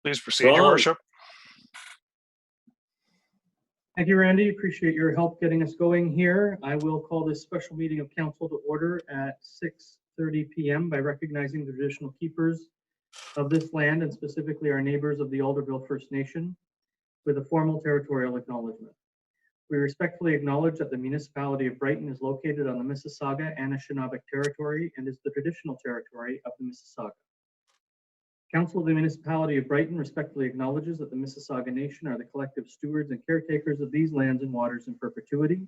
Please proceed, Your Worship. Thank you, Randy. Appreciate your help getting us going here. I will call this special meeting of council to order at 6:30 p.m. by recognizing the traditional keepers of this land and specifically our neighbors of the Alderville First Nation with a formal territorial acknowledgement. We respectfully acknowledge that the municipality of Brighton is located on the Mississauga Anishinaabe territory and is the traditional territory of the Mississauga. Council of the Municipality of Brighton respectfully acknowledges that the Mississauga Nation are the collective stewards and caretakers of these lands and waters in perpetuity,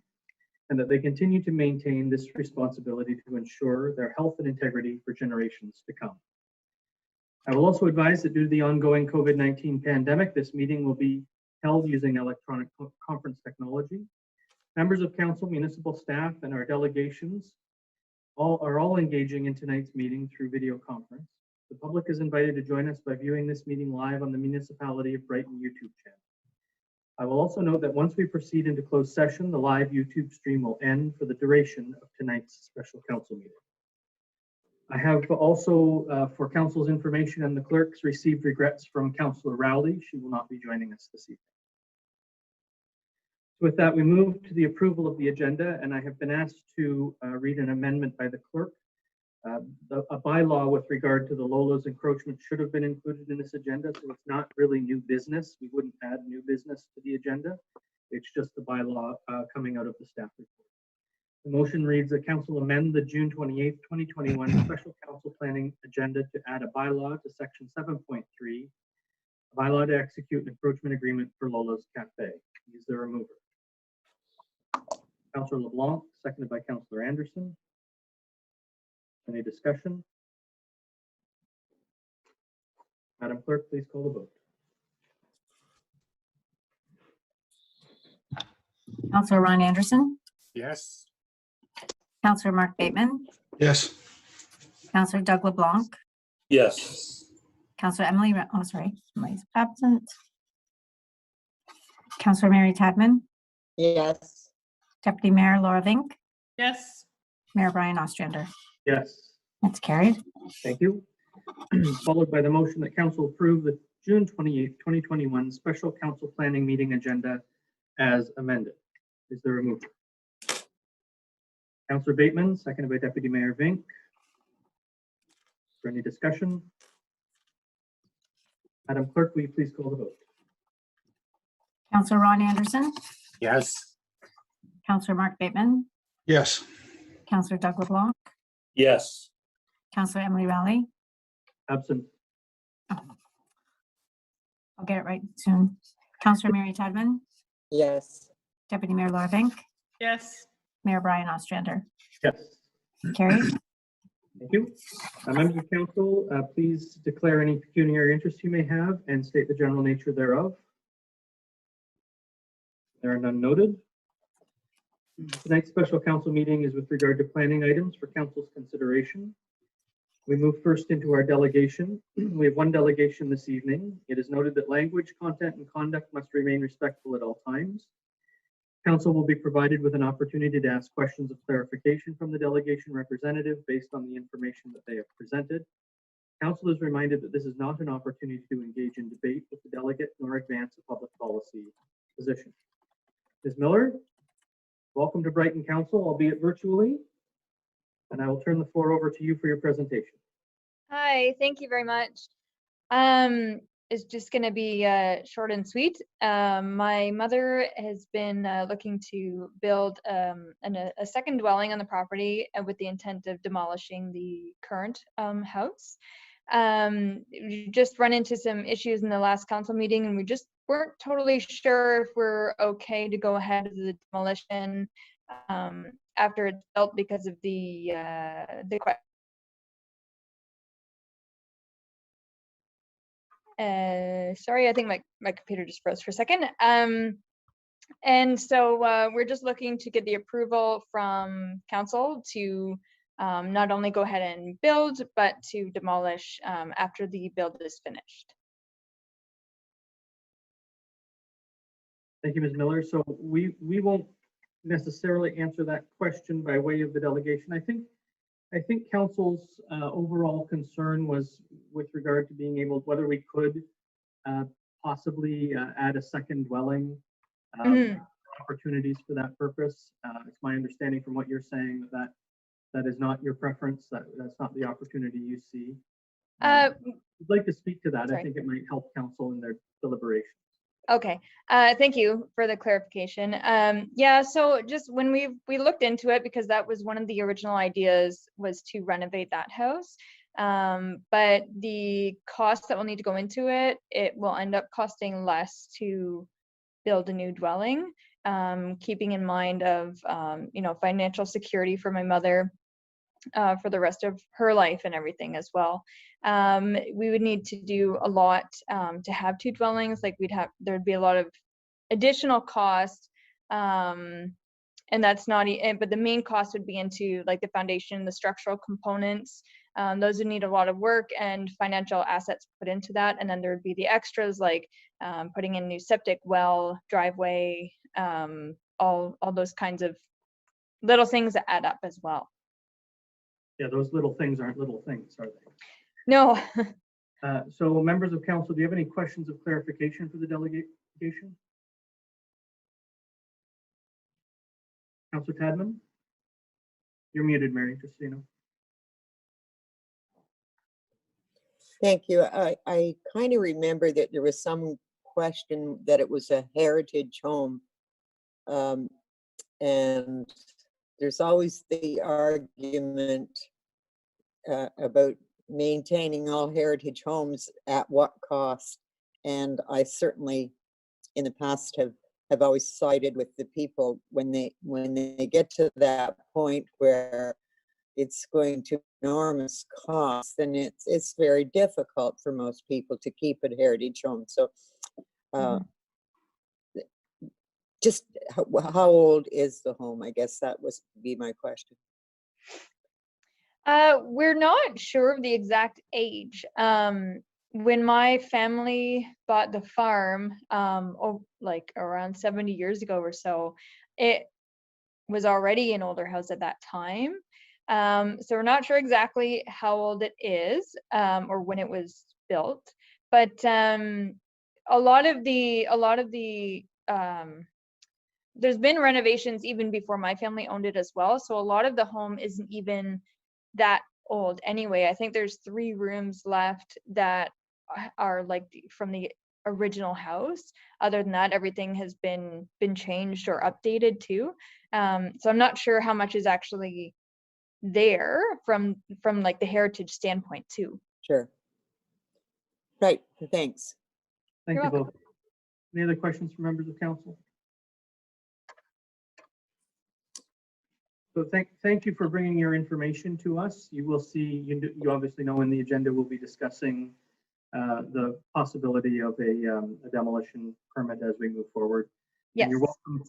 and that they continue to maintain this responsibility to ensure their health and integrity for generations to come. I will also advise that due to the ongoing COVID-19 pandemic, this meeting will be held using electronic conference technology. Members of council, municipal staff, and our delegations are all engaging in tonight's meeting through video conference. The public is invited to join us by viewing this meeting live on the Municipality of Brighton YouTube channel. I will also note that once we proceed into closed session, the live YouTube stream will end for the duration of tonight's special council meeting. I have also, for council's information and the clerks, received regrets from Councillor Rowley. She will not be joining us this evening. With that, we move to the approval of the agenda, and I have been asked to read an amendment by the clerk. A bylaw with regard to the Lolo's encroachment should have been included in this agenda, so it's not really new business. We wouldn't add new business to the agenda. It's just the bylaw coming out of the staff report. The motion reads that council amend the June 28th, 2021 special council planning agenda to add a bylaw to section 7.3, a bylaw to execute an encroachment agreement for Lolo's Cafe. Is there a mover? Councillor LeBlanc, seconded by Councillor Anderson. Any discussion? Madam Clerk, please call the vote. Councillor Ron Anderson. Yes. Councillor Mark Bateman. Yes. Councillor Doug LeBlanc. Yes. Councillor Emily, Emily's absent. Councillor Mary Tadman. Yes. Deputy Mayor Laura Vink. Yes. Mayor Brian Ostrander. Yes. That's carried. Thank you. Followed by the motion that council approve the June 28th, 2021 special council planning meeting agenda as amended. Is there a mover? Councillor Bateman, seconded by Deputy Mayor Vink. For any discussion? Madam Clerk, will you please call the vote? Councillor Ron Anderson. Yes. Councillor Mark Bateman. Yes. Councillor Doug LeBlanc. Yes. Councillor Emily Rowley. Absent. I'll get it right soon. Councillor Mary Tadman. Yes. Deputy Mayor Laura Vink. Yes. Mayor Brian Ostrander. Yes. Carried. Thank you. Members of council, please declare any pecuniary interest you may have and state the general nature thereof. There are none noted. Tonight's special council meeting is with regard to planning items for council's consideration. We move first into our delegation. We have one delegation this evening. It is noted that language, content, and conduct must remain respectful at all times. Council will be provided with an opportunity to ask questions of clarification from the delegation representative based on the information that they have presented. Council is reminded that this is not an opportunity to engage in debate with the delegate nor advance a public policy position. Ms. Miller, welcome to Brighton Council, albeit virtually, and I will turn the floor over to you for your presentation. Hi, thank you very much. It's just going to be short and sweet. My mother has been looking to build a second dwelling on the property with the intent of demolishing the current house. We just run into some issues in the last council meeting, and we just weren't totally sure if we're okay to go ahead with the demolition after it's built because of the sorry, I think my computer just froze for a second. And so we're just looking to get the approval from council to not only go ahead and build, but to demolish after the build is finished. Thank you, Ms. Miller. So we won't necessarily answer that question by way of the delegation. I think council's overall concern was with regard to being able, whether we could possibly add a second dwelling. Mhm. Opportunities for that purpose. It's my understanding from what you're saying that is not your preference, that's not the opportunity you see. I'd like to speak to that. I Sorry. think it might help council in their deliberations. Okay, thank you for the clarification. Yeah, so just when we looked into it, because that was one of the original ideas, was to renovate that house. But the cost that will need to go into it, it will end up costing less to build a new dwelling, keeping in mind of financial security for my mother for the rest of her life and everything as well. We would need to do a lot to have two dwellings. Like there'd be a lot of additional cost, and that's not, but the main cost would be into like the foundation, the structural components. Those would need a lot of work and financial assets put into that. And then there would be the extras like putting in new septic well, driveway, all those kinds of little things that add up as well. Yeah, those little things aren't little things, are they? No. So members of council, do you have any questions of clarification for the delegation? Councilor Tadman? You're muted, Mary, just so you know. Thank you. I kind of remember that there was some question that it was a heritage home. And there's always the argument about maintaining all heritage homes at what cost. And I certainly in the past have always sided with the people when they get to that point where it's going to enormous cost, then it's very difficult for most people to keep a heritage home. So just how old is the home? I guess that would be my question. We're not sure of the exact age. When my family bought the farm, like around 70 years ago or so, it was already an older house at that time. So we're not sure exactly how old it is, or when it was built, but a lot of the there's been renovations even before my family owned it as well. So a lot of the home isn't even that old anyway. I think there's 3 rooms left that are like from the original house. Other than that, everything has been changed or updated too. So I'm not sure how much is actually there from like the heritage standpoint too. Sure. Right. Thanks. Thank You're you welcome. both. Any other questions from members of council? So thank you for bringing your information to us. You will see, you obviously know in the agenda we'll be discussing the possibility of a demolition permit as we move forward. Yes. And you're welcome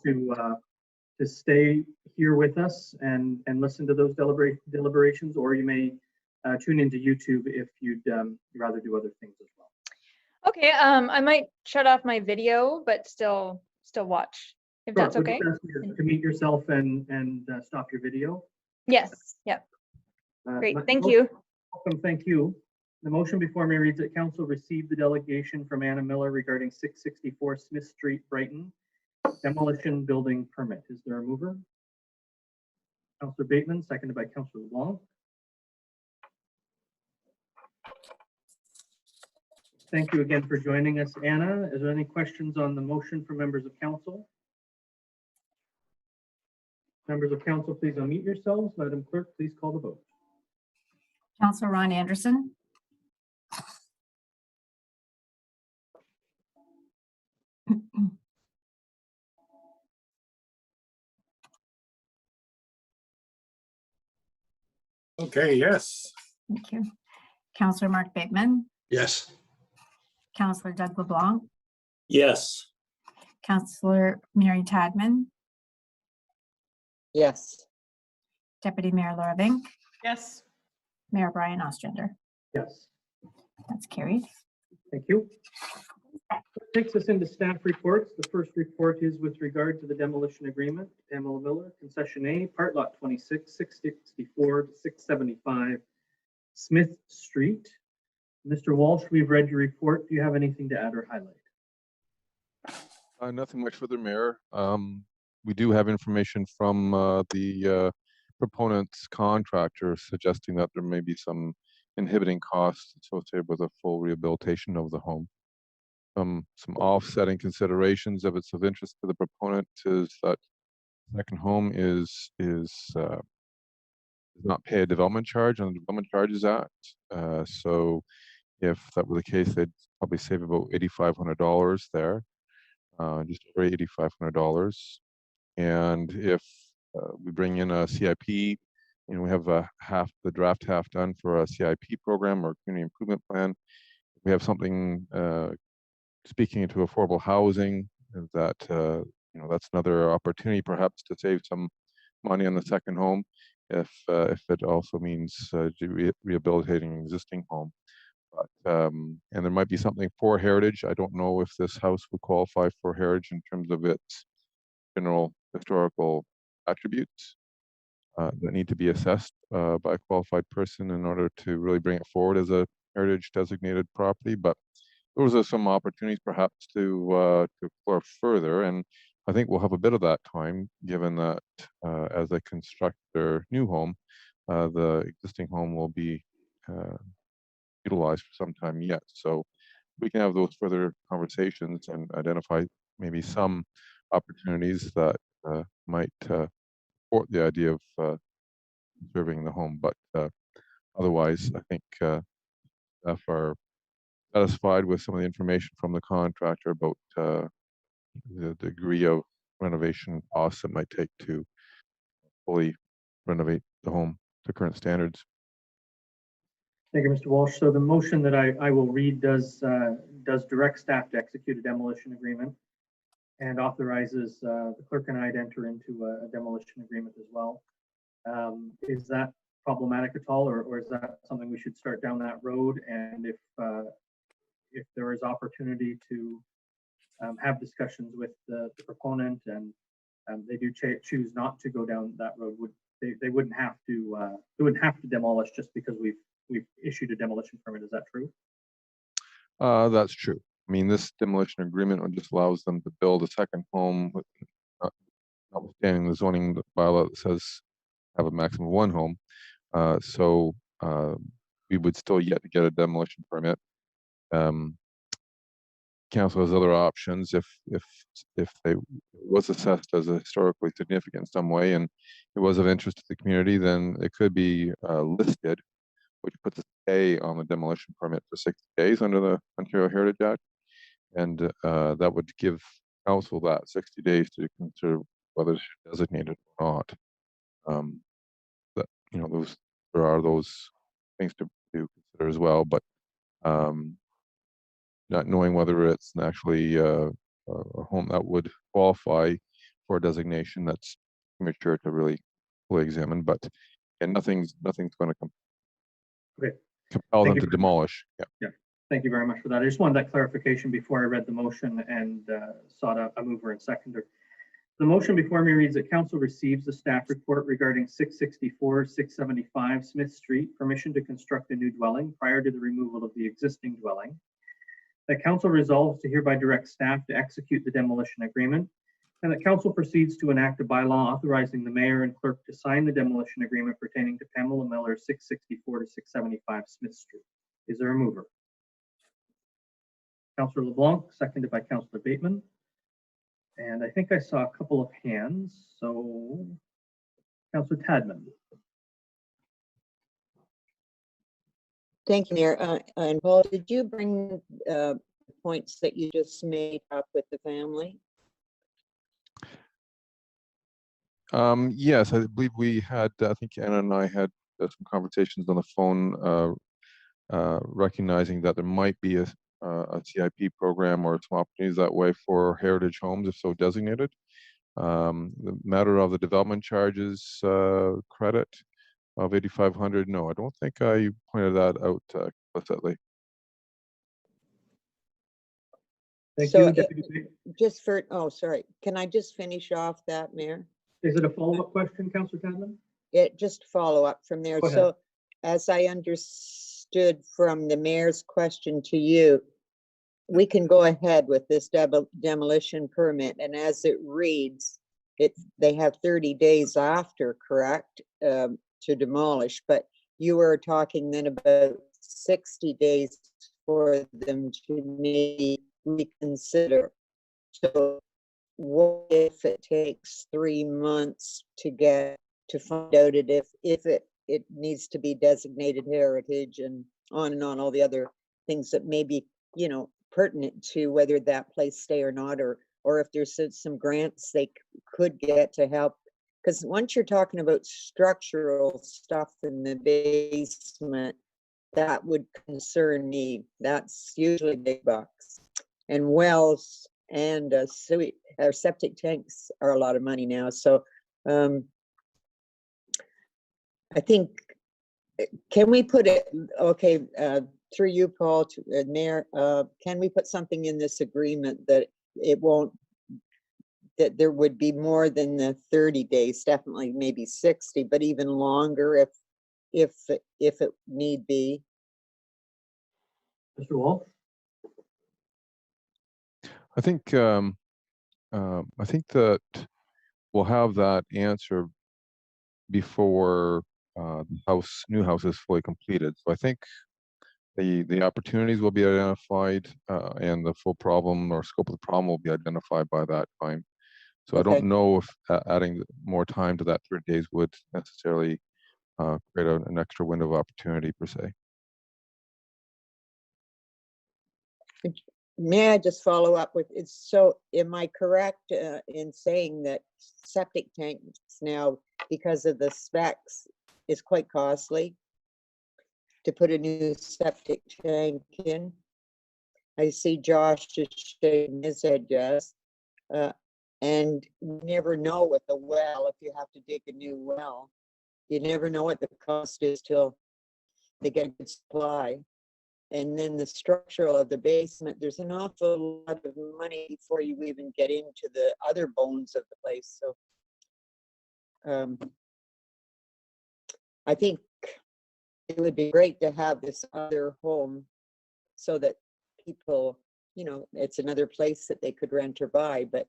to stay here with us and listen to those deliberations, or you may tune into YouTube if you'd rather do other things as well. Okay. I might shut off my video, but still watch if that's okay. We'll just ask you to mute yourself and stop your video. Yes. Yep. Great. Thank you. you. Welcome. Thank you. The motion before me reads that council received the delegation from Anna Miller regarding 664 Smith Street, Brighton, demolition building permit. Is there a mover? Councillor Bateman, seconded by Councillor LeBlanc. Thank you again for joining us, Anna. Is there any questions on the motion from members of council? Members of council, please unmute yourselves. Madam Clerk, please call the vote. Councillor Ron Anderson. Okay, yes. Thank you. Councillor Mark Bateman, Yes. Councillor Doug LeBlanc, Yes. Councillor Mary Tadman, Yes. Deputy Mayor Laura Vink, Yes. Mayor Brian Ostrander. Yes. That's carried. Thank you. That takes us into staff reports. The first report is with regard to the demolition agreement. Pamela Miller, Concession A, Part Lot 26, 664 to 675 Smith Street. Mr. Walsh, we've read your report. Do you have anything to add or highlight? Nothing much further, Mayor. We do have information from the proponent's contractor suggesting that there may be some inhibiting costs associated with a full rehabilitation of the home. Some offsetting considerations, if it's of interest to the proponent, is that second home does not pay a development charge on the Development Charges Act. So if that were the case, they'd probably save about $8,500 there. Just over $8,500. And if we bring in a CIP, we have the draft half done for a CIP program or community improvement plan. We have something speaking into affordable housing that that's another opportunity perhaps to save some money on the second home if it also means rehabilitating an existing home. But, and there might be something for heritage. I don't know if this house would qualify for heritage in terms of its general historical attributes that need to be assessed by a qualified person in order to really bring it forward as a heritage designated property. But those are some opportunities perhaps to explore further. And I think we'll have a bit of that time, given that as they construct their new home, the existing home will be utilized for some time yet. So we can have those further conversations and identify maybe some opportunities that might support the idea of conserving the home. But otherwise, I think staff are satisfied with some of the information from the contractor about the degree of renovation costs it might take to fully renovate the home to current standards. Thank you, Mr. Walsh. So the motion that I will read does direct staff to execute a demolition agreement and authorizes the clerk and I to enter into a demolition agreement as well. Is that problematic at all, or is that something we should start down that road? And if there is opportunity to have discussions with the proponent and they do choose not to go down that road, they wouldn't have to demolish just because we've issued a demolition permit. Is that true? That's true. I mean, this demolition agreement just allows them to build a second home, notwithstanding the zoning bylaw that says have a maximum of one home. So we would still yet to get a demolition permit. Council has other options if they was assessed as a historically significant in some way and it was of interest to the community, then it could be listed, which puts a stay on the demolition permit for 60 days under the Ontario Heritage Act. And that would give council that 60 days to consider whether it's designated or not. But, there are those things to consider as well, but not knowing whether it's actually a home that would qualify for a designation, that's premature to really fully examine. But and nothing's going to compel them to demolish. Yeah. Thank you very much for that. I just wanted that clarification before I read the motion and sought a mover and seconder. The motion before me reads that council receives the staff report regarding 664-675 Smith Street, permission to construct a new dwelling prior to the removal of the existing dwelling. That council resolves to hereby direct staff to execute the demolition agreement, and that council proceeds to enact a bylaw authorizing the mayor and clerk to sign the demolition agreement pertaining to Pamela Miller 664-675 Smith Street. Is there a mover? Councillor LeBlanc, seconded by Councillor Bateman. And I think I saw a couple of hands. So Councillor Tadman. Thank you, Mayor. And Paul, did you bring points that you just made up with the family? Yes, I believe we had, I think Anna and I had some conversations on the phone recognizing that there might be a CIP program or some opportunities that way for heritage homes if so designated. The matter of the development charges credit of $8,500, no, I don't think I pointed that out explicitly. Thank So you, Deputy Mayor. just for, oh, sorry. Can I just finish off that, Mayor? Is it a follow-up question, Councillor Tadman? It just follow up from there. Go ahead. So as I understood understood from the mayor's question to you, we can go ahead with this demolition permit, and as it reads, they have 30 days after, correct, to demolish, but you were talking then about 60 days for them to maybe reconsider. So what if it takes 3 months to find out if it needs to be designated heritage and on all the other things that may be, you know, pertinent to whether that place stay or not, or if there's some grants they could get to help. Because once you're talking about structural stuff in the basement, that would concern me. That's usually big bucks. And wells and septic tanks are a lot of money now. So I think, can we put it, okay, through you, Paul, to Mayor, can we put something in this agreement that it won't, that there would be more than the 30 days, definitely maybe 60, but even longer if it need be? Mr. Wolf? I think that we'll have that answer before the new house is fully completed. So I think the opportunities will be identified, and the full problem or scope of the problem will be identified by that time. So I Okay. don't know if adding more time to that 30 days would necessarily create an extra window of opportunity per se. May I just follow up with, so am I correct in saying that septic tanks now, because of the specs, is quite costly to put a new septic tank in? I see Josh just shaking his head yes. And you never know with a well, if you have to dig a new well, you never know what the cost is till they get a good supply. And then the structural of the basement, there's an awful lot of money before you even get into the other bones of the place. So I think it would be great to have this other home so that people, you know, it's another place that they could rent or buy, but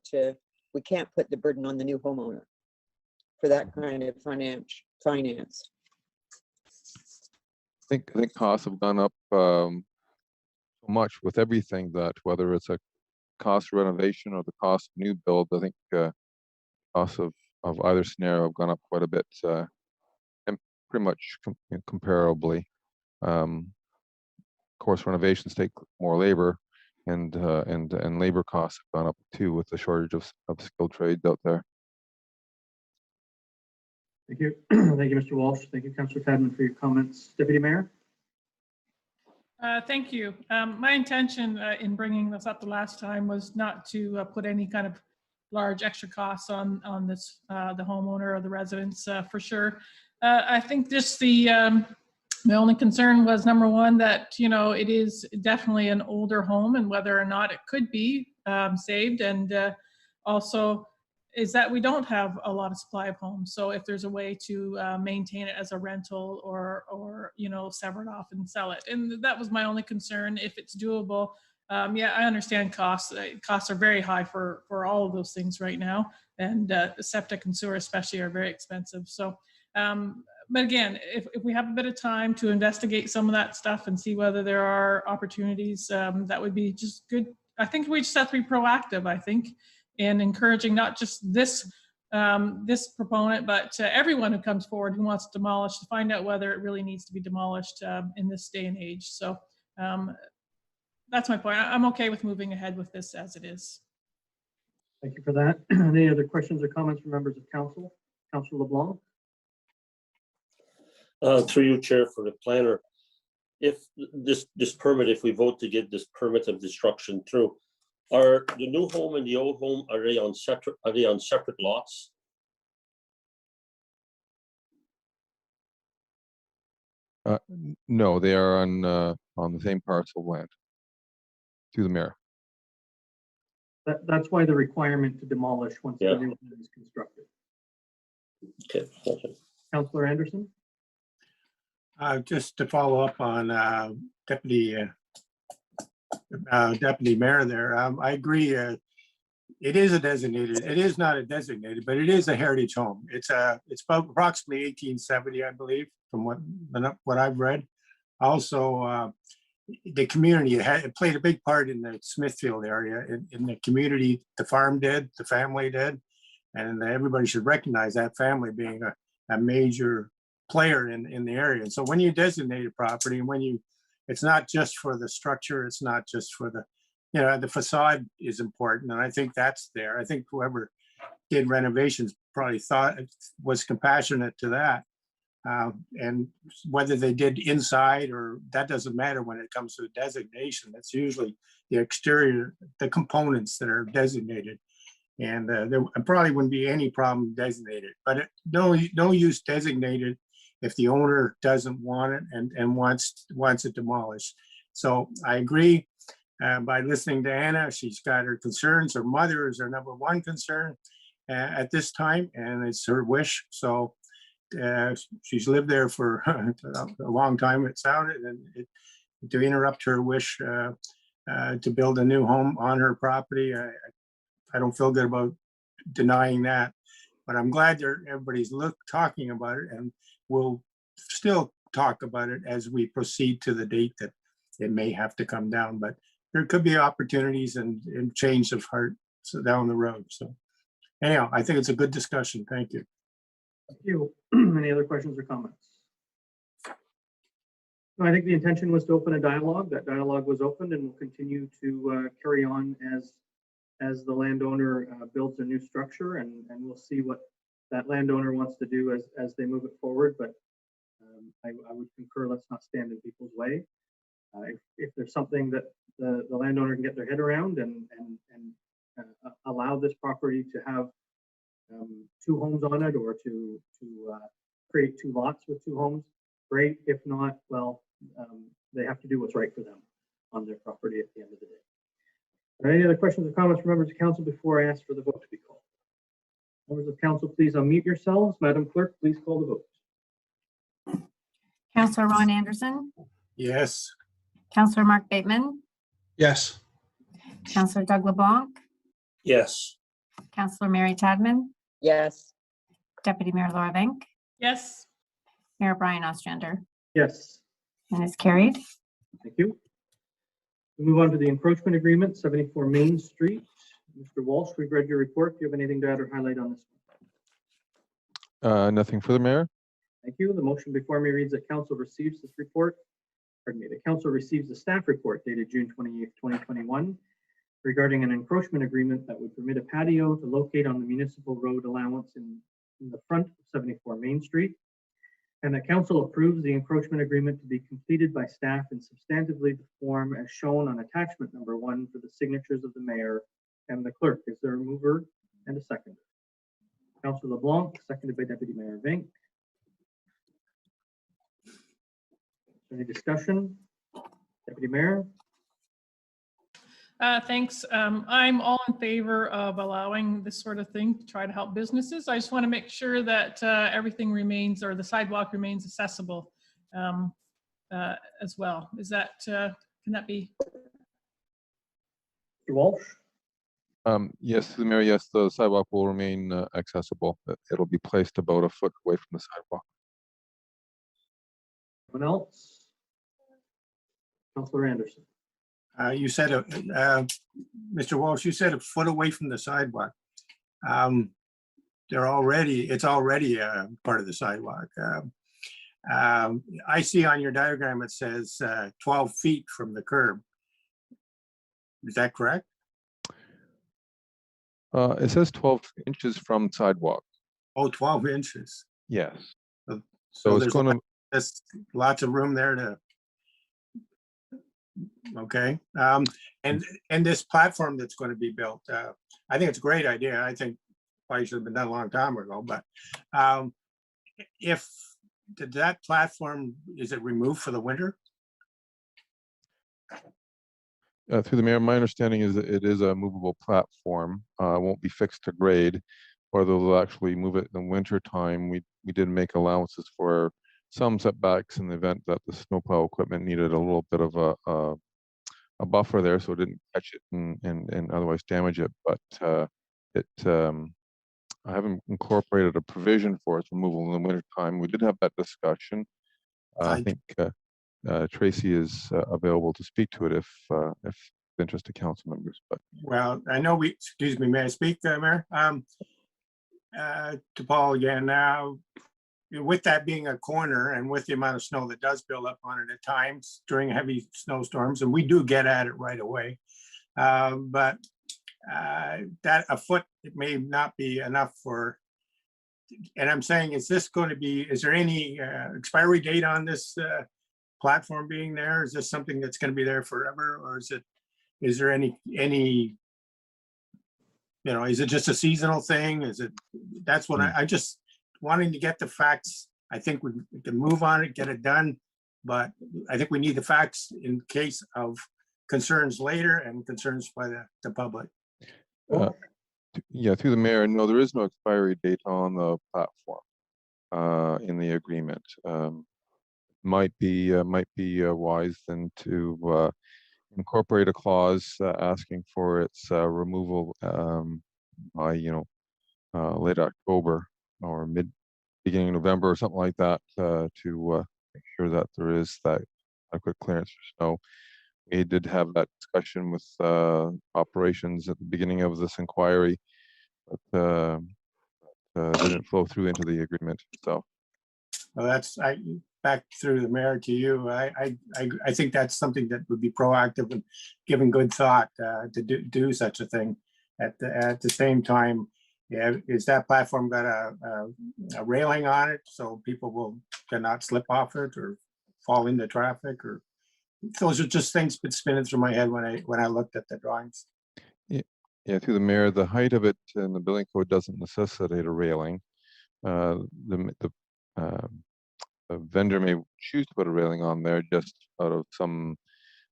we can't put the burden on the new homeowner for that kind of finance. I think costs have gone up so much with everything that whether it's a cost of renovation or the cost of new build, I think costs of either scenario have gone up quite a bit, and pretty much comparably. Of course, renovations take more labor, and labor costs have gone up too with the shortage of skilled trades out there. Thank you. Thank you, Mr. Walsh. Thank you, Councillor Tadman, for your comments. Deputy Mayor? Thank you. My intention in bringing this up the last time was not to put any kind of large extra costs on this the homeowner or the residents for sure. I think just the only concern was, number one, that it is definitely an older home and whether or not it could be saved, and also is that we don't have a lot of supply of homes. So if there's a way to maintain it as a rental or sever it off and sell it. And that was my only concern. If it's doable, yeah, I understand costs. Costs are very high for all of those things right now. And septic and sewer especially are very expensive. So, but again, if we have a bit of time to investigate some of that stuff and see whether there are opportunities, that would be just good. I think we just have to be proactive, I think, and encouraging not just this proponent, but everyone who comes forward who wants to demolish, to find out whether it really needs to be demolished in this day and age. So that's my point. I'm okay with moving ahead with this as it is. Thank you for that. Any other questions or comments from members of council? Councillor LeBlanc? Through you, Chair, for the planner. If this permit, if we vote to get this permit of destruction through, are the new home and the old home, are they on separate lots? No, they are on the same parcel of land. To the mayor. That's why the requirement to demolish once the new home is constructed. Okay. Councillor Anderson? Just to follow up on Deputy Mayor there, I agree. It is a designated, it is not a designated, but it is a heritage home. It's about approximately 1870, I believe, from what I've read. Also, the community, it played a big part in the Smithfield area. In the community, the farm did, the family did, and everybody should recognize that family being a major player in the area. And so when you designate a property, and it's not just for the structure, it's not just for the facade is important, and I think that's there. I think whoever did renovations probably was compassionate to that. And whether they did inside or that doesn't matter when it comes to a designation. That's usually the exterior, the components that are designated. And there probably wouldn't be any problem designated, but no use designated if the owner doesn't want it and wants it demolished. So I agree. By listening to Anna, she's got her concerns. Her mother is her number one concern at this time, and it's her wish. So she's lived there for a long time, it sounded, and to interrupt her wish to build a new home on her property, I don't feel good about denying that. But I'm glad everybody's talking about it, and we'll still talk about it as we proceed to the date that it may have to come down. But there could be opportunities and change of heart down the road. So anyhow, I think it's a good discussion. Thank you. Thank you. Any other questions or comments? No, I think the intention was to open a dialogue. That dialogue was opened and will continue to carry on as the landowner builds a new structure, and we'll see what that landowner wants to do as they move it forward. But I would concur, let's not stand in people's way. If there's something that the landowner can get their head around and allow this property to have two homes on it, or to create two lots with two homes, great. If not, well, they have to do what's right for them on their property at the end of the day. Are there any other questions or comments from members of council before I ask for the vote to be called? Members of council, please unmute yourselves. Madam Clerk, please call the vote. Councillor Ron Anderson, Yes. Councillor Mark Bateman, Yes. Councillor Doug LeBlanc, Yes. Councillor Mary Tadman, Yes, Deputy Mayor Laura Venk, Yes, Mayor Brian Ostrander, Yes, and is carried. thank you. We move on to the encroachment agreement, 74 Main Street. Mr. Walsh, we've read your report. Do you have anything to add or highlight on this one? Nothing for the mayor. Thank you. The motion before me reads that council receives this report. Pardon me, the council receives the staff report dated June 28th, 2021, regarding an encroachment agreement that would permit a patio to locate on the municipal road allowance in the front of 74 Main Street, and that council approves the encroachment agreement to be completed by staff in substantively the form as shown on attachment number 1 for the signatures of the mayor and the clerk. Is there a mover and a seconder? Councillor LeBlanc, seconded by Deputy Mayor Vink. Any discussion? Deputy Mayor? thanks. I'm all in favor of allowing this sort of thing to try to help businesses. I just want to make sure that everything remains, or the sidewalk remains accessible as well. Is that, can that be? Mr. Walsh? Yes, to the mayor, yes, the sidewalk will remain accessible. It'll be placed about a foot away from the sidewalk. Anyone else? Councillor Anderson? You said, Mr. Walsh, you said a foot away from the sidewalk. It's already part of the sidewalk. I see on your diagram, it says 12 feet from the curb. Is that correct? It says 12 inches from sidewalk. Oh, 12 inches. Yes. So it's there's going to, there's lots of room there to, okay. And this platform that's going to be built, I think it's a great idea. I think probably should have been done a long time ago, but if that platform, is it removed for the winter? through the mayor, my understanding is that it is a movable platform. It won't be fixed to grade, or they'll actually move it in the winter time. We did make allowances for some setbacks in the event that the snowplow equipment needed a little bit of a buffer there, so it didn't catch it and otherwise damage it. But I haven't incorporated a provision for its removal in the winter time. We did have that discussion. I think Tracy is available to speak to it if interest to council members. But Well, I know excuse me, may I speak, Mayor? To Paul again now, with that being a corner and with the amount of snow that does build up on it at times during heavy snowstorms, and we do get at it right away. But that a foot, it may not be enough for, and I'm saying, is there any expiry date on this platform being there? Is this something that's going to be there forever, or is there any, is it just a seasonal thing? That's what I just wanting to get the facts. I think we can move on it, get it done, but I think we need the facts in case of concerns later and concerns by the public. Yeah, through the mayor, no, there is no expiry date on the platform in the agreement. Might be wise then to incorporate a clause asking for its removal by late October or beginning of November or something like that to make sure that there is that adequate clearance for snow. We did have that discussion with operations at the beginning of this inquiry, but didn't flow through into the agreement. So, well, back through the mayor to you. I think that's something that would be proactive and given good thought to do such a thing. At the same time, yeah, is that platform got a railing on it so people cannot slip off it or fall into traffic? Or those are just things that spinning through my head when I looked at the drawings. Yeah, through the mayor, the height of it in the building code doesn't necessitate a railing. The vendor may choose to put a railing on there just out of some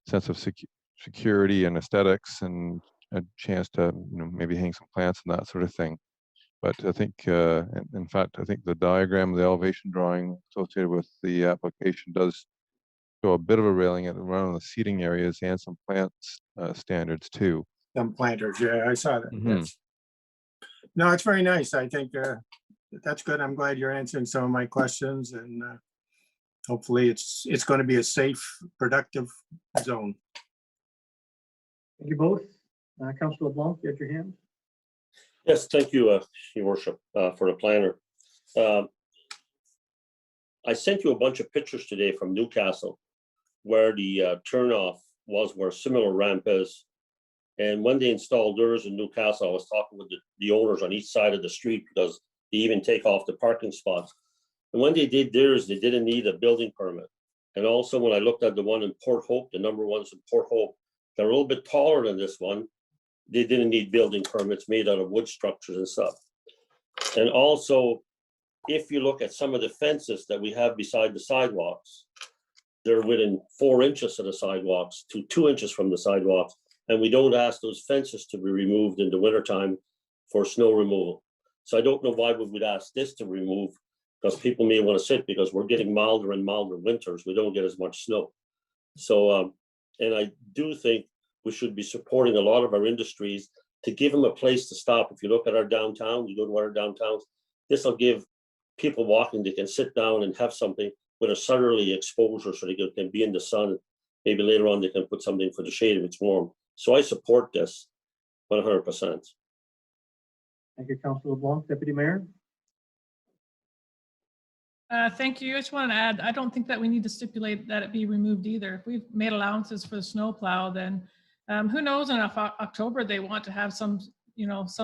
sense of security and aesthetics and a chance to maybe hang some plants and that sort of thing. But I think, in fact, I think the diagram, the elevation drawing associated with the application does show a bit of a railing around the seating areas and some plants standards too. Some planters, yeah, I saw that. Mhm. Yes. No, it's very nice. I think that's good. I'm glad you're answering some of my questions, and hopefully it's going to be a safe, productive zone. Thank you both. Councilor LeBlanc, you had your hand. Yes, thank you, Your Worship, for the planner. I sent you a bunch of pictures today from Newcastle where the turnoff was, where a similar ramp is. And when they installed theirs in Newcastle, I was talking with the owners on each side of the street because they even take off the parking spots. And when they did theirs, they didn't need a building permit. And also when I looked at the one in Port Hope, the number ones in Port Hope, they're a little bit taller than this one. They didn't need building permits made out of wood structures and stuff. And also, if you look at some of the fences that we have beside the sidewalks, they're within 4 inches of the sidewalks to 2 inches from the sidewalks. And we don't ask those fences to be removed in the wintertime for snow removal. So I don't know why we would ask this to remove, because people may want to sit because we're getting milder and milder winters. We don't get as much snow. So, and I do think we should be supporting a lot of our industries to give them a place to stop. If you look at our downtown, you go to our downtowns, this will give people walking, they can sit down and have something with a southerly exposure so they can be in the sun. Maybe later on they can put something for the shade if it's warm. So I support this 100%. Thank you, Councilor LeBlanc. Deputy Mayor? Thank you. I just want to add, I don't think that we need to stipulate that it be removed either. If we've made allowances for the snow plow, then who knows, in October they want to have some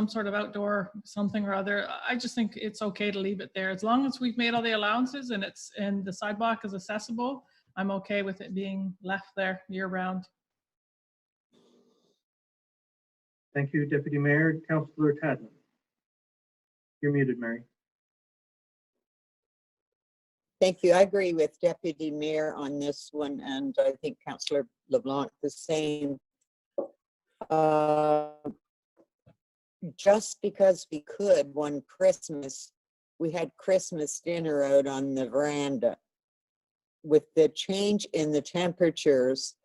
sort of outdoor something or other. I just think it's okay to leave it there. As long as we've made all the allowances and the sidewalk is accessible, I'm okay with it being left there year round. Thank you, Deputy Mayor. Councilor Tadman. You're muted, Mary. Thank you. I agree with Deputy Mayor on this one, and I think Councillor LeBlanc the same. Just because we could, one Christmas, we had Christmas dinner out on the veranda, with the change in the temperatures,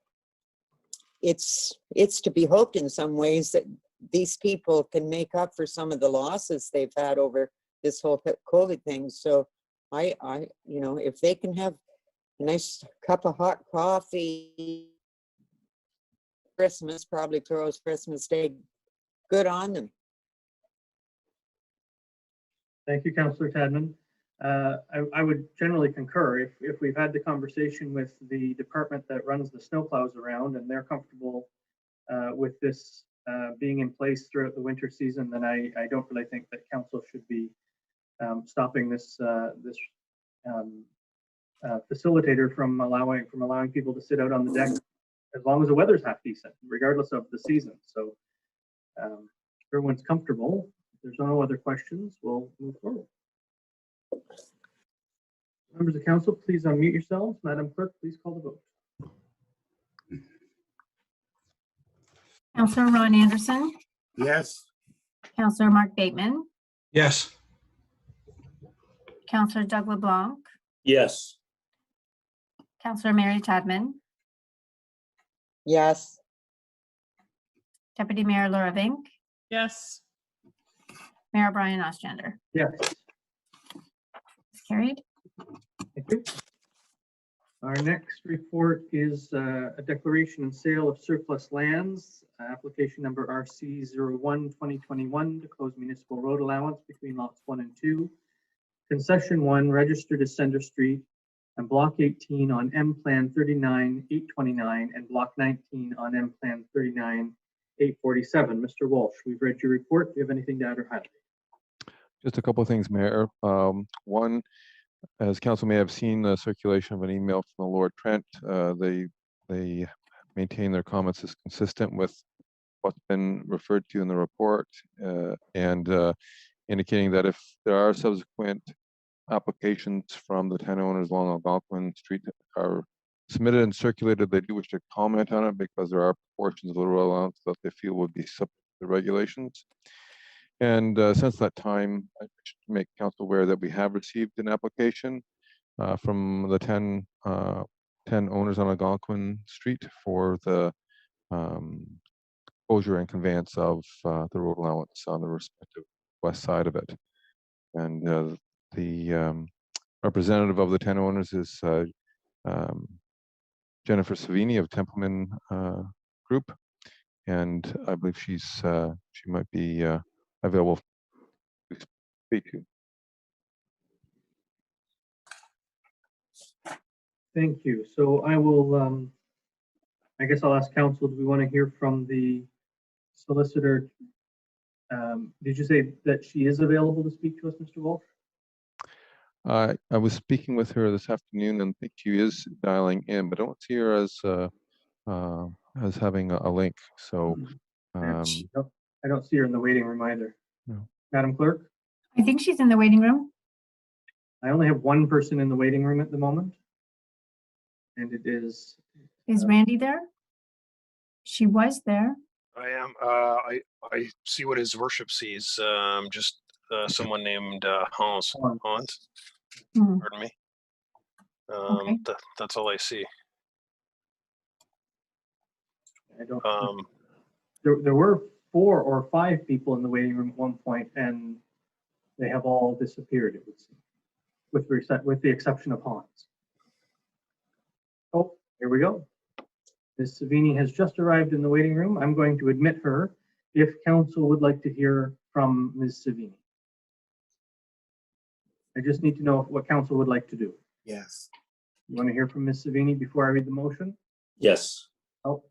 it's to be hoped in some ways that these people can make up for some of the losses they've had over this whole COVID thing. So I, you know, if they can have a nice cup of hot coffee, Christmas, probably throws Christmas Day, good on them. Thank you, Councillor Tadman. I would generally concur if we've had the conversation with the department that runs the snowplows around and they're comfortable with this being in place throughout the winter season, then I don't really think that council should be stopping this facilitator from allowing people to sit out on the deck as long as the weather's half decent, regardless of the season. So everyone's comfortable. If there's no other questions, we'll move forward. Members of council, please unmute yourselves. Madam Clerk, please call the vote. Councillor Ron Anderson, Yes. Councillor Mark Bateman, Yes. Councillor Doug LeBlanc, Yes. Councillor Mary Tadman, Yes. Deputy Mayor Laura Vink, Yes. Mayor Brian Ostrander. Yes. It's carried. Thank you. Our next report is a declaration and sale of surplus lands, application number RC01-2021 to close municipal road allowance between lots 1 and 2. Concession 1 registered as Center Street and block 18 on M Plan 39-829 and block 19 on M Plan 39-847. Mr. Walsh, we've read your report. Do you have anything to add or highlight? Just a couple of things, Mayor. One, as council may have seen, the circulation of an email from the Lord Trent. They maintain their comments as consistent with what's been referred to in the report, and indicating that if there are subsequent applications from the 10 owners along Algonquin Street that are submitted and circulated, they do wish to comment on it because there are portions of the road allowance that they feel would be subject to the regulations. And since that time, I should make council aware that we have received an application from the 10 owners on Algonquin Street for the closure and conveyance of the road allowance on the respective west side of it. And the representative of the 10 owners is Jennifer Savini of Templeman Group, and I believe she might be available to speak to. Thank you. So I will, I guess I'll ask council, do we want to hear from the solicitor? Did you say that she is available to speak to us, Mr. Walsh? I was speaking with her this afternoon and think she is dialing in, but I don't see her as having a link. So I don't see her in the waiting room either. No. Madam Clerk, I think she's in the waiting room. I only have one person in the waiting room at the moment. And it is. Is Randy there? She was there. I am. I see what his worship sees. Just someone named Hans. Hans. Hmm. Pardon me. Okay. That's all I see. I don't. There were 4 or 5 people in the waiting room at one point, and they have all disappeared, it would seem, with the exception of Hans. Oh, here we go. Ms. Savini has just arrived in the waiting room. I'm going to admit her if council would like to hear from Ms. Savini. I just need to know what council would like to do. Yes. You want to hear from Ms. Savini before I read the motion? Yes. Oh,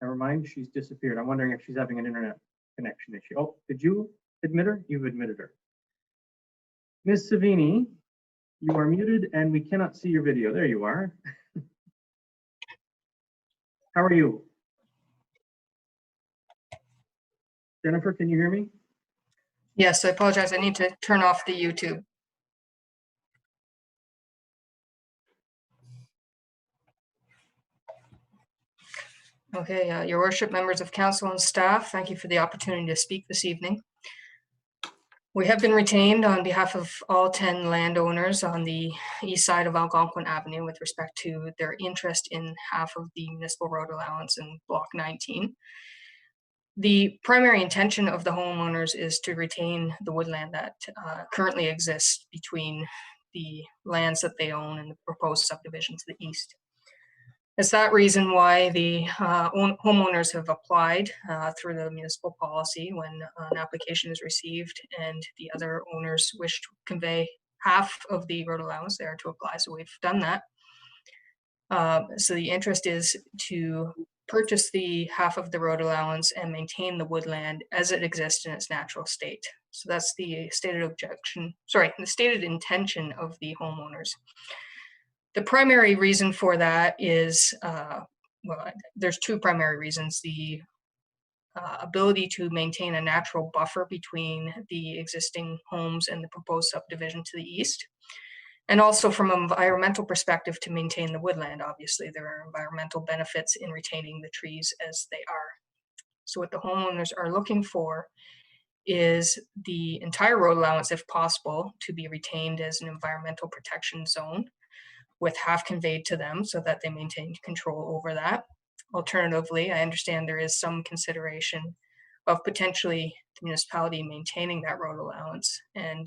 never mind. She's disappeared. I'm wondering if she's having an internet connection issue. Oh, did you admit her? You've admitted her. Ms. Savini, you are muted and we cannot see your video. There you are. How are you? Jennifer, can you hear me? Yes, I apologize. I need to turn off the YouTube. Okay, Your Worship, members of council and staff, thank you for the opportunity to speak this evening. We have been retained on behalf of all 10 landowners on the east side of Algonquin Avenue with respect to their interest in half of the municipal road allowance in Block 19. The primary intention of the homeowners is to retain the woodland that currently exists between the lands that they own and the proposed subdivision to the east. It's that reason why the homeowners have applied through the municipal policy when an application is received and the other owners wish to convey half of the road allowance, they are to apply. So we've done that. So the interest is to purchase the half of the road allowance and maintain the woodland as it exists in its natural state. So that's the stated the stated intention of the homeowners. The primary reason for that is, well, there's two primary reasons. The ability to maintain a natural buffer between the existing homes and the proposed subdivision to the east. And also from an environmental perspective to maintain the woodland. Obviously, there are environmental benefits in retaining the trees as they are. So what the homeowners are looking for is the entire road allowance, if possible, to be retained as an environmental protection zone, with half conveyed to them so that they maintain control over that. Alternatively, I understand there is some consideration of potentially the municipality maintaining that road allowance. And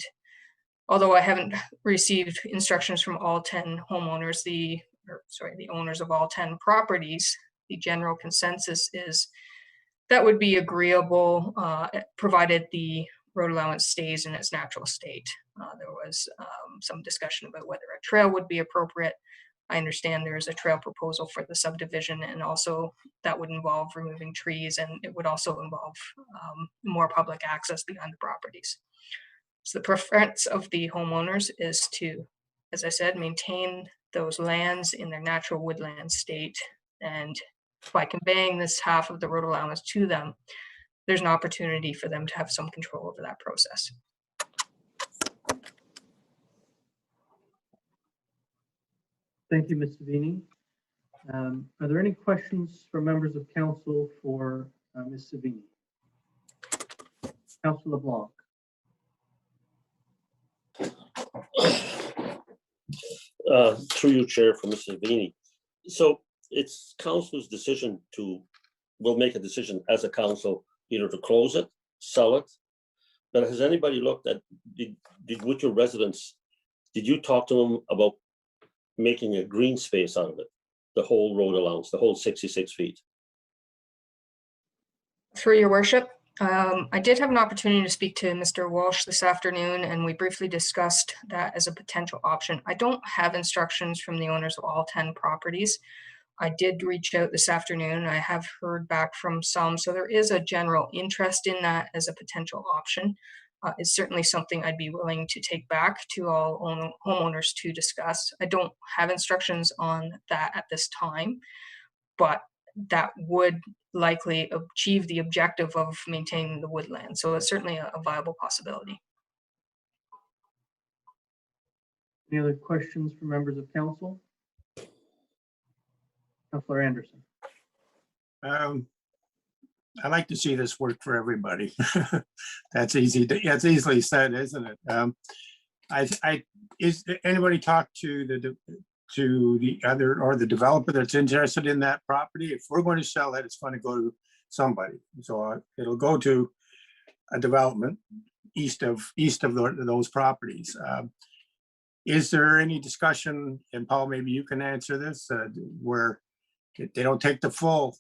although I haven't received instructions from all 10 homeowners, the owners of all 10 properties, the general consensus is that would be agreeable, provided the road allowance stays in its natural state. There was some discussion about whether a trail would be appropriate. I understand there is a trail proposal for the subdivision, and also that would involve removing trees, and it would also involve more public access behind the properties. So the preference of the homeowners is to, as I said, maintain those lands in their natural woodland state, and by conveying this half of the road allowance to them, there's an opportunity for them to have some control over that process. Thank you, Ms. Savini. Are there any questions from members of council for Ms. Savini? Councilor LeBlanc. Through you, Chair, for Mrs. Savini. So it's council's decision we'll make a decision as a council either to close it, sell it. But has anybody looked at, with your residents, did you talk to them about making a green space out of it? The whole road allowance, the whole 66 feet? Through your worship, I did have an opportunity to speak to Mr. Walsh this afternoon, and we briefly discussed that as a potential option. I don't have instructions from the owners of all 10 properties. I did reach out this afternoon. I have heard back from some, so there is a general interest in that as a potential option. It's certainly something I'd be willing to take back to all homeowners to discuss. I don't have instructions on that at this time, but that would likely achieve the objective of maintaining the woodland. So it's certainly a viable possibility. Any other questions from members of council? Councilor Anderson. I like to see this work for everybody. That's easy. It's easily said, isn't it? Is anybody talked to the other or the developer that's interested in that property? If we're going to sell it, it's going to go to somebody. So it'll go to a development east of those properties. Is there any discussion, and Paul, maybe you can answer this, where they don't take the full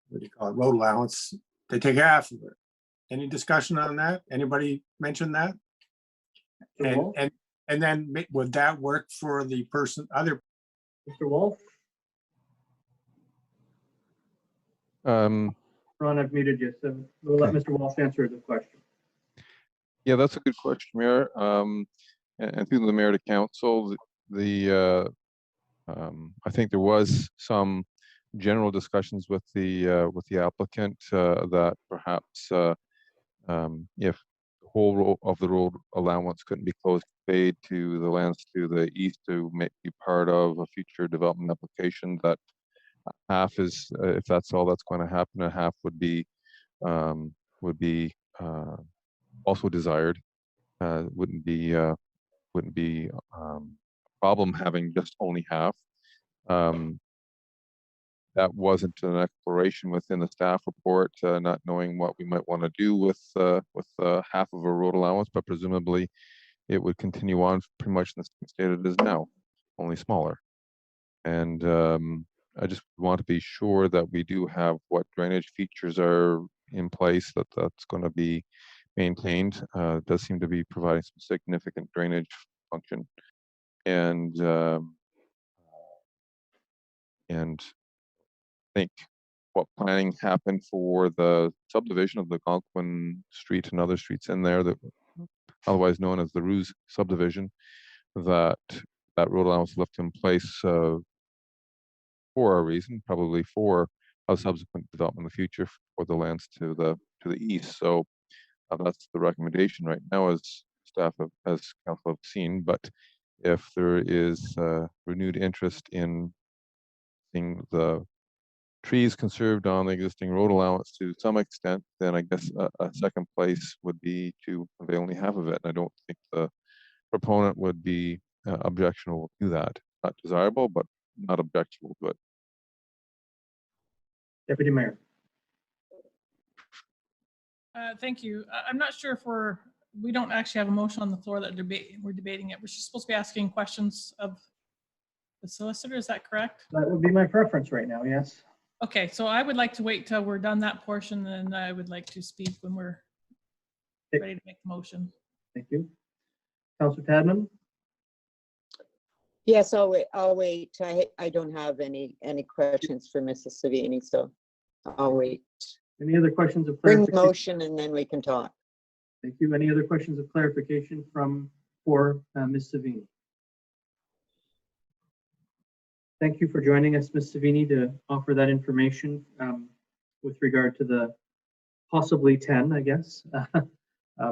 what do you call it, road allowance? They take half of it. Any discussion on that? Anybody mention that? And then would that work for the other? Mr. Wolf? Ron, I've muted you, so we'll let Mr. Wolf answer the question. Yeah, that's a good question, Mayor. And through the mayor to council, I think there was some general discussions with the applicant that perhaps if the whole row of the road allowance couldn't be closed, paid to the lands to the east to be part of a future development application, that half is, if that's all that's going to happen, a half would be would be also desired. Wouldn't be a problem having just only half. That wasn't an exploration within the staff report, not knowing what we might want to do with half of a road allowance, but presumably it would continue on pretty much in the same state it is now, only smaller. And I just want to be sure that we do have what drainage features are in place, that's going to be maintained. It does seem to be providing some significant drainage function. And I think what planning happened for the subdivision of the Algonquin Street and other streets in there, that otherwise known as the Ruse subdivision, that road allowance left in place for a reason, probably for a subsequent development in the future for the lands to the east. So that's the recommendation right now, as staff as council have seen. But if there is renewed interest in seeing the trees conserved on the existing road allowance to some extent, then I guess a second place would be to convey only half of it. And I don't think the proponent would be objectionable to that. Not desirable, but not objectionable to it. Deputy Mayor. Thank you. I'm not sure if we don't actually have a motion on the floor that we're debating it. We're just supposed to be asking questions of the solicitor. Is that correct? That would be my preference right now, yes. Okay, so I would like to wait till we're done that portion, and I would like to speak when we're ready to make the motion. Thank you. Councillor Tadman? Yes, I'll wait. I don't have any questions for Mrs. Savini, so I'll wait. Any other questions of Bring clarification? the motion and then we can talk. Thank you. Any other questions of clarification for Ms. Savini? Thank you for joining us, Ms. Savini, to offer that information with regard to the possibly 10, I guess,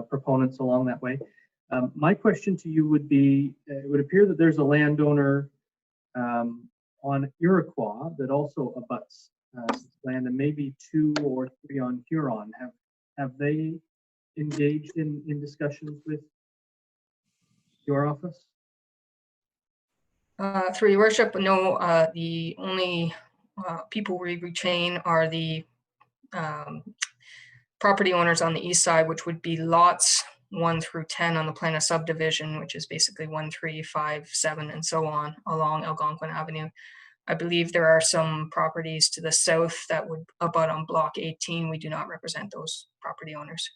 proponents along that way. My question to you would be, it would appear that there's a landowner on Iroquois that also abuts land, and maybe 2 or 3 on Huron. Have they engaged in discussions with your office? Through your worship, no, the only people we retain are the property owners on the east side, which would be lots 1 through 10 on the plan of subdivision, which is basically 1, 3, 5, 7, and so on along Algonquin Avenue. I believe there are some properties to the south that would abut on block 18. We do not represent those property owners.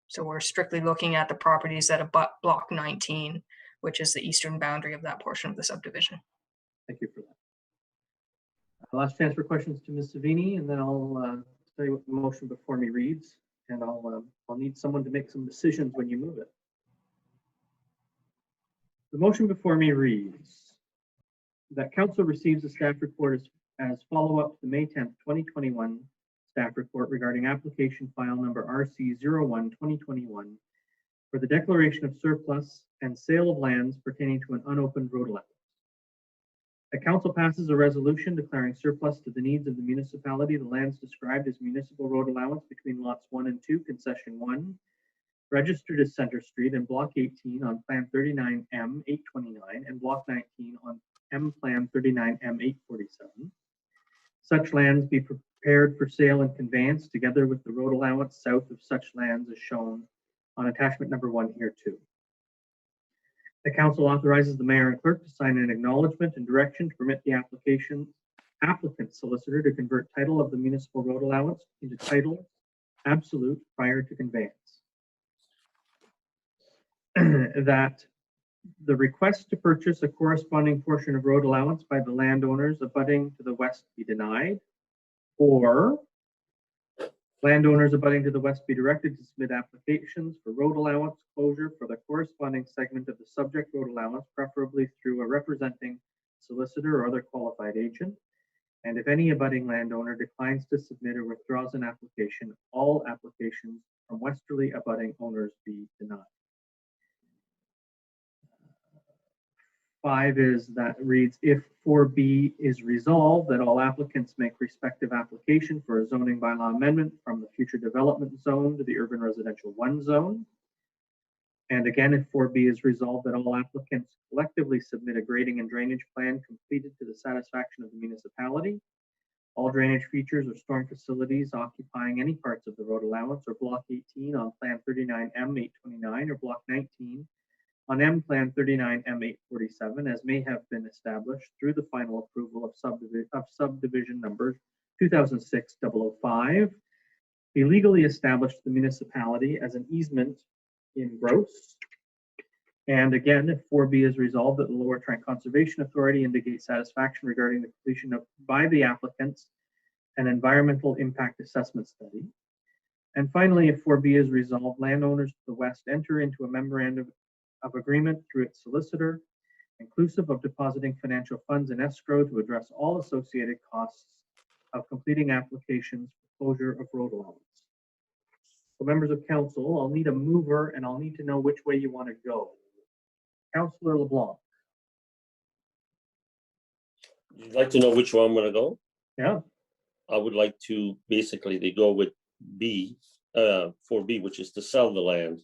So we're strictly looking at the properties that abut block 19, which is the eastern boundary of that portion of the subdivision. Thank you for that. Last chance for questions to Ms. Savini, and then I'll tell you what the motion before me reads, and I'll need someone to make some decisions when you move it. The motion before me reads that council receives a staff report as follow-up to the May 10th, 2021 staff report regarding application file number RC01-2021 for the declaration of surplus and sale of lands pertaining to an unopened road allowance. The council passes a resolution declaring surplus to the needs of the municipality the lands described as municipal road allowance between lots 1 and 2, concession 1, registered as Center Street, and block 18 on plan 39M 829 and block 19 on M plan 39M 847. Such lands be prepared for sale and conveyance together with the road allowance south of such lands as shown on attachment number 1 here too. The council authorizes the mayor and clerk to sign an acknowledgement and direction to permit the applicant solicitor to convert title of the municipal road allowance into title absolute prior to conveyance. That the request to purchase a corresponding portion of road allowance by the landowners abutting to the west be denied, or landowners abutting to the west be directed to submit applications for road allowance closure for the corresponding segment of the subject road allowance, preferably through a representing solicitor or other qualified agent. And if any abutting landowner declines to submit or withdraws an application, all applications from westerly abutting owners be denied. 5 is that reads, if 4B is resolved, that all applicants make respective application for a zoning bylaw amendment from the future development zone to the urban residential 1 zone. And again, if 4B is resolved, that all applicants collectively submit a grading and drainage plan completed to the satisfaction of the municipality. All drainage features or storm facilities occupying any parts of the road allowance or block 18 on plan 39M 829 or block 19 on M Plan 39M 847 as may have been established through the final approval of subdivision number 2006-005 be legally established to the municipality as an easement in gross. And again, if 4B is resolved, that the Lower Trent Conservation Authority indicates satisfaction regarding the completion of, by the applicants, an environmental impact assessment study. And finally, if 4B is resolved, landowners to the west enter into a memorandum of agreement through its solicitor, inclusive of depositing financial funds in escrow to address all associated costs of completing applications for closure of road allowance. So members of council, I'll need a mover and I'll need to know which way you want to go. Councillor LeBlanc. You'd like to know which one I'm gonna go? Yeah. I would like to basically they go with B, 4B, which is to sell the land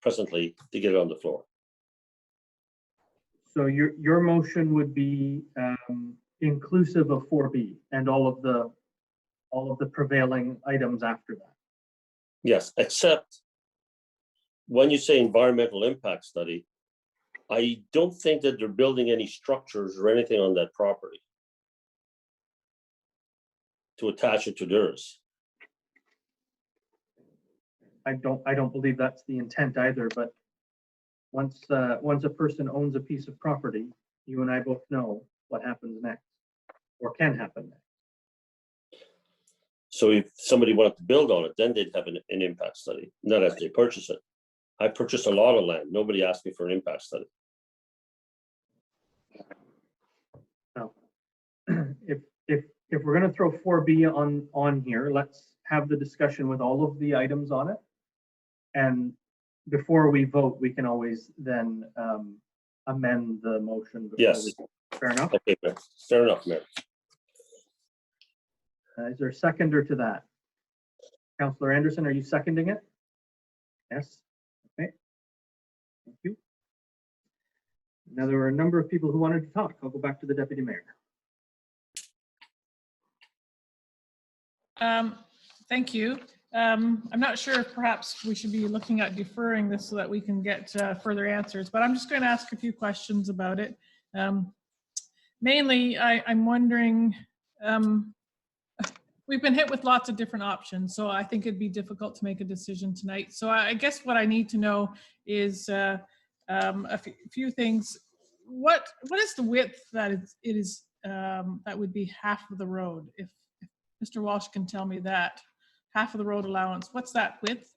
presently to get it on the floor. So your motion would be inclusive of 4B and all of the prevailing items after that. Yes, except when you say environmental impact study, I don't think that they're building any structures or anything on that property to attach it to theirs. I don't believe that's the intent either, but once a person owns a piece of property, you and I both know what happens next or can happen next. So if somebody wanted to build on it, then they'd have an impact study, not as they purchase it. I purchased a lot of land. Nobody asked me for an impact study. Now, if we're going to throw 4B on here, let's have the discussion with all of the items on it. And before we vote, we can always then amend the motion. Yes. Fair enough? Okay, Mayor. Fair enough, Mayor. Is there a seconder to that? Councillor Anderson, are you seconding it? Yes. Okay. Thank you. Now, there were a number of people who wanted to talk. I'll go back to the deputy mayor. Thank you. I'm not sure if perhaps we should be looking at deferring this so that we can get further answers, but I'm just going to ask a few questions about it. Mainly, I'm wondering, we've been hit with lots of different options, so I think it'd be difficult to make a decision tonight. So I guess what I need to know is a few things. What is the width that it is that would be half of the road? If Mr. Walsh can tell me that. Half of the road allowance, what's that width?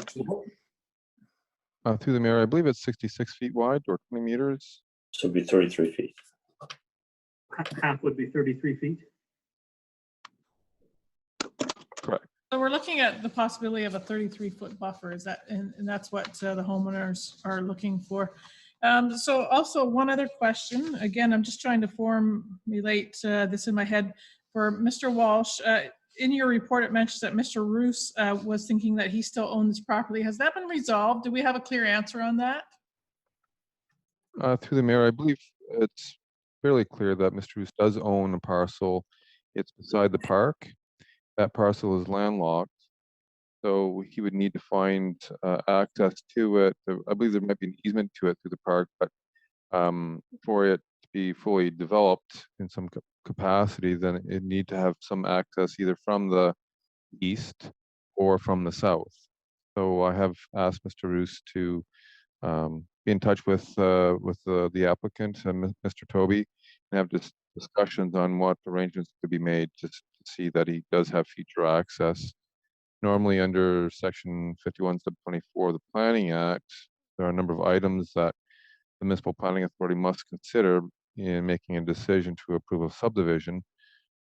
Through the mayor, I believe it's 66 feet wide or 20 meters. So it'd be 33 feet. Half would be 33 feet. Correct. So we're looking at the possibility of a 33-foot buffer. Is that, and that's what the homeowners are looking for. So also one other question. Again, I'm just trying to formulate this in my head for Mr. Walsh. In your report, it mentions that Mr. Roos was thinking that he still owns property. Has that been resolved? Do we have a clear answer on that? Through the mayor, I believe it's fairly clear that Mr. Roos does own a parcel. It's beside the park. That parcel is landlocked, so he would need to find access to it. I believe there might be an easement to it through the park, but for it to be fully developed in some capacity, then it need to have some access either from the east or from the south. So I have asked Mr. Roos to be in touch with the applicant, Mr. Toby, and have discussions on what arrangements could be made just to see that he does have future access. Normally under section 51(24) of the Planning Act, there are a number of items that the Municipal Planning Authority must consider in making a decision to approve a subdivision,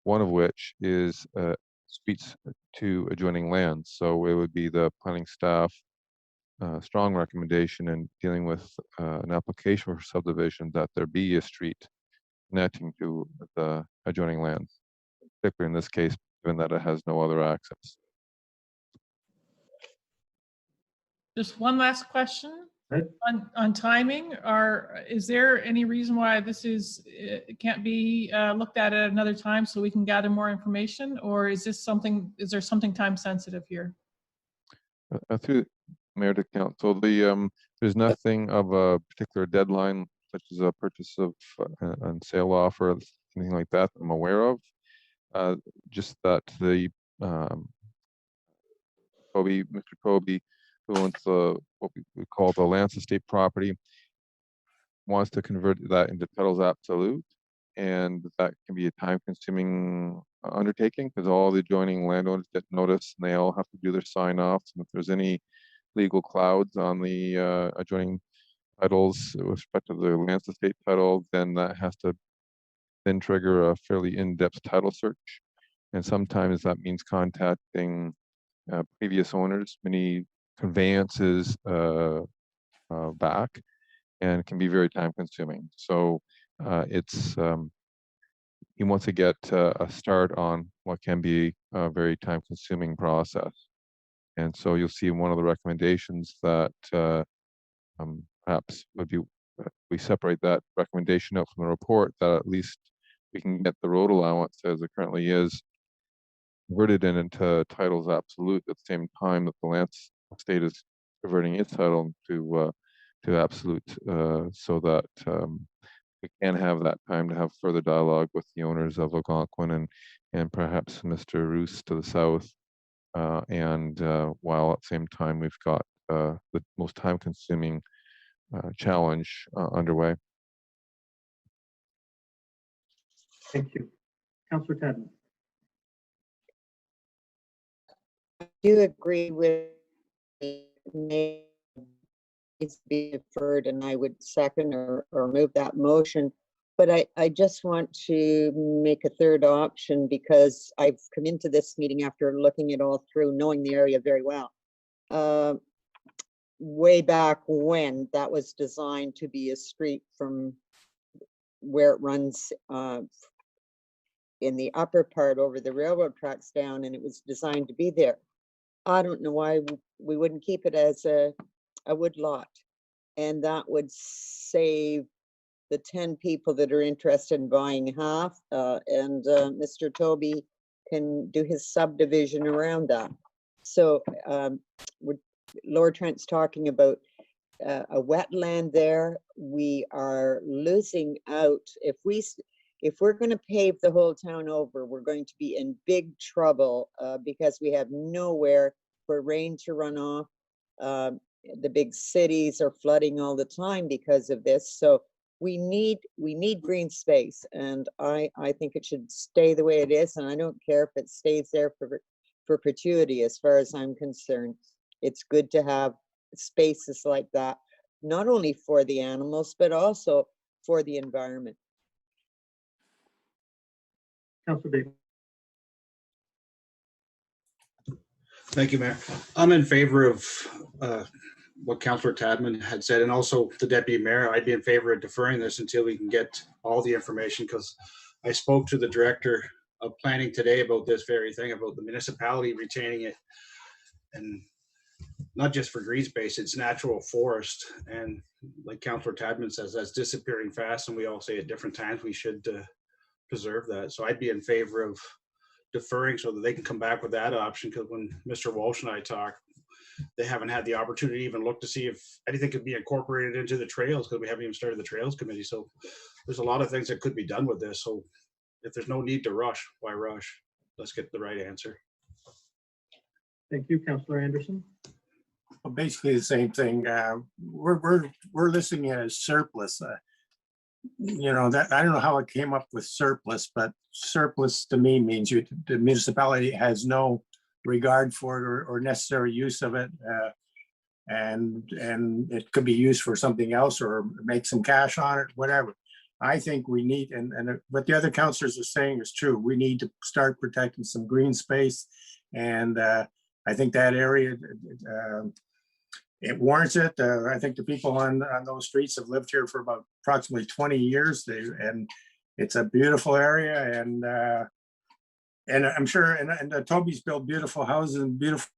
one of which is streets to adjoining lands. So it would be the planning staff strong recommendation in dealing with an application for subdivision that there be a street connecting to the adjoining lands, particularly in this case, given that it has no other access. Just one last question Right. on timing. Is there any reason why this can't be looked at another time so we can gather more information, or is there something time sensitive here? Through Mayor to Council, there's nothing of a particular deadline, such as a purchase of and sale offer, anything like that I'm aware of. Just that the Mr. Kobe, who owns what we call the Allowance estate property, wants to convert that into titles absolute, and that can be a time-consuming undertaking because all the adjoining landowners get notice and they all have to do their sign-offs. And if there's any legal clouds on the adjoining titles with respect to the Allowance estate title, then that has to then trigger a fairly in-depth title search. And sometimes that means contacting previous owners, many conveyances back, and it can be very time consuming. So he wants to get a start on what can be a very time consuming process. And so you'll see one of the recommendations that perhaps would be, we separate that recommendation out from the report, that at least we can get the road allowance as it currently is converted into titles absolute at the same time that the Allowance estate is converting its title to absolute, so that we can have that time to have further dialogue with the owners of Algonquin and perhaps Mr. Roos to the south, and while at the same time we've got the most time-consuming challenge underway. Thank you. Councillor Tadman. I do agree with it's be deferred, and I would second or move that motion. But I just want to make a third option because I've come into this meeting after looking it all through, knowing the area very well. Way back when that was designed to be a street from where it runs in the upper part over the railroad tracks down, and it was designed to be there. I don't know why we wouldn't keep it as a wood lot, and that would save the 10 people that are interested in buying half, and Mr. Toby can do his subdivision around that. So Lord Trent's talking about a wetland there. We are losing out. If we're going to pave the whole town over, we're going to be in big trouble because we have nowhere for rain to run off. The big cities are flooding all the time because of this. So we need green space, and I think it should stay the way it is, and I don't care if it stays there for perpetuity as far as I'm concerned. It's good to have spaces like that, not only for the animals, but also for the environment. Councillor Davis. Thank you, Mayor. I'm in favor of what Councillor Tadman had said, and also the Deputy Mayor. I'd be in favor of deferring this until we can get all the information, because I spoke to the Director of Planning today about this very thing, about the municipality retaining it, and not just for green space, it's natural forest. And like Councillor Tadman says, that's disappearing fast, and we all say at different times we should preserve that. So I'd be in favor of deferring so that they can come back with that option, because when Mr. Walsh and I talked, they haven't had the opportunity to even look to see if anything could be incorporated into the trails, because we haven't even started the trails committee. So there's a lot of things that could be done with this. So if there's no need to rush, why rush? Let's get the right answer. Thank you, Councillor Anderson. Well, basically the same thing. We're listing it as surplus. You know, that I don't know how it came up with surplus, but surplus to me means the municipality has no regard for it or necessary use of it, and it could be used for something else or make some cash on it, whatever. I think we need, and what the other councillors are saying is true. We need to start protecting some green space, and I think that area it warrants it. I think the people on those streets have lived here for about approximately 20 years. And it's a beautiful area, and I'm sure, and Toby's built beautiful houses and beautiful